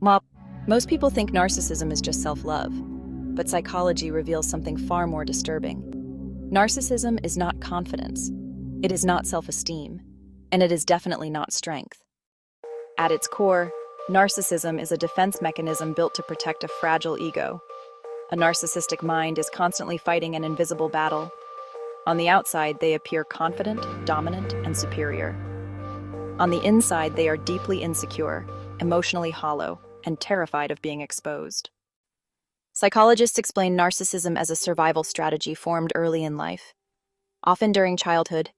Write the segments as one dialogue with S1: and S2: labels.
S1: Mop. Most people think narcissism is just self-love, but psychology reveals something far more disturbing. Narcissism is not confidence, it is not self-esteem, and it is definitely not strength. At its core, narcissism is a defense mechanism built to protect a fragile ego. A narcissistic mind is constantly fighting an invisible battle. On the outside, they appear confident, dominant, and superior. On the inside, they are deeply insecure, emotionally hollow, and terrified of being exposed. Psychologists explain narcissism as a survival strategy formed early in life. Often during childhood,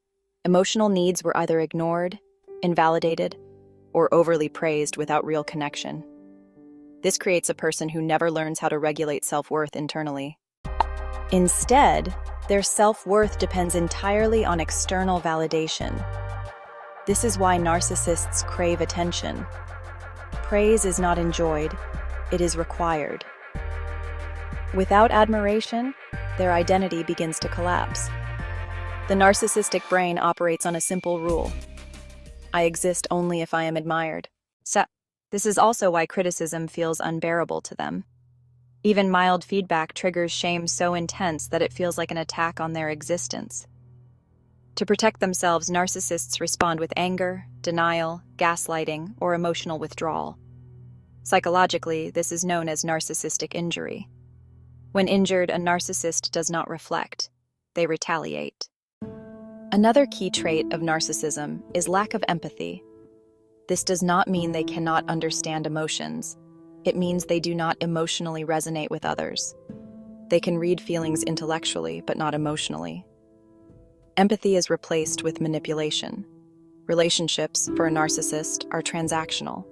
S1: emotional needs were either ignored, invalidated, or overly praised without real connection. This creates a person who never learns how to regulate self-worth internally. Instead, their self-worth depends entirely on external validation. This is why narcissists crave attention. Praise is not enjoyed, it is required. Without admiration, their identity begins to collapse. The narcissistic brain operates on a simple rule: I exist only if I am admired. This is also why criticism feels unbearable to them. Even mild feedback triggers shame so intense that it feels like an attack on their existence. To protect themselves, narcissists respond with anger, denial, gaslighting, or emotional withdrawal. Psychologically, this is known as narcissistic injury. When injured, a narcissist does not reflect. They retaliate. Another key trait of narcissism is lack of empathy. This does not mean they cannot understand emotions. It means they do not emotionally resonate with others. They can read feelings intellectually, but not emotionally. Empathy is replaced with manipulation. Relationships, for a narcissist, are transactional.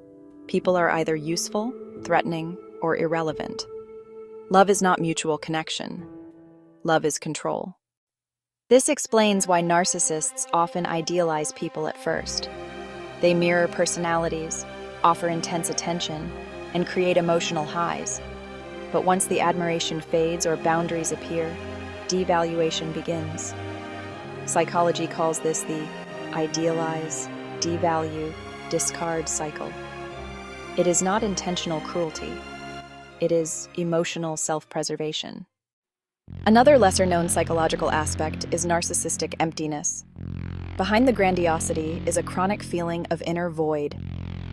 S1: People are either useful, threatening, or irrelevant. Love is not mutual connection. Love is control. This explains why narcissists often idealize people at first. They mirror personalities, offer intense attention, and create emotional highs. But once the admiration fades or boundaries appear, devaluation begins. Psychology calls this the idealize, devalue, discard cycle. It is not intentional cruelty. It is emotional self-preservation. Another lesser-known psychological aspect is narcissistic emptiness. Behind the grandiosity is a chronic feeling of inner void.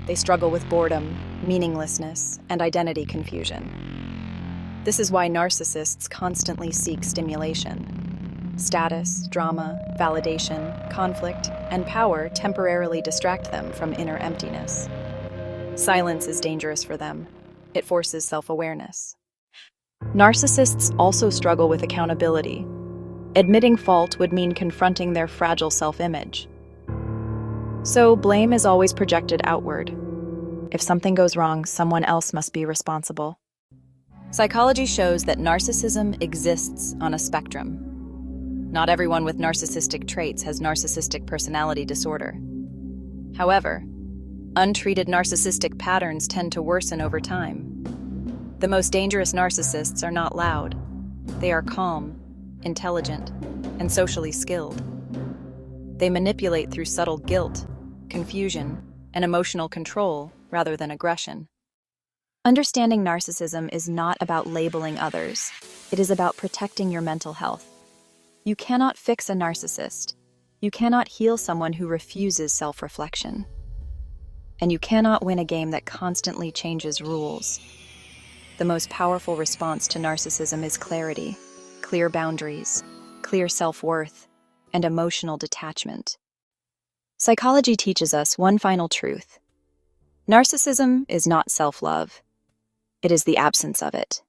S1: They struggle with boredom, meaninglessness, and identity confusion. This is why narcissists constantly seek stimulation. Status, drama, validation, conflict, and power temporarily distract them from inner emptiness. Silence is dangerous for them. It forces self-awareness. Narcissists also struggle with accountability. Admitting fault would mean confronting their fragile self-image. So blame is always projected outward. If something goes wrong, someone else must be responsible. Psychology shows that narcissism exists on a spectrum. Not everyone with narcissistic traits has narcissistic personality disorder. However, untreated narcissistic patterns tend to worsen over time. The most dangerous narcissists are not loud. They are calm, intelligent, and socially skilled. They manipulate through subtle guilt, confusion, and emotional control rather than aggression. Understanding narcissism is not about labeling others. It is about protecting your mental health. You cannot fix a narcissist. You cannot heal someone who refuses self-reflection. And you cannot win a game that constantly changes rules. The most powerful response to narcissism is clarity, clear boundaries, clear self-worth, and emotional detachment. Psychology teaches us one final truth. Narcissism is not self-love. It is the absence of it.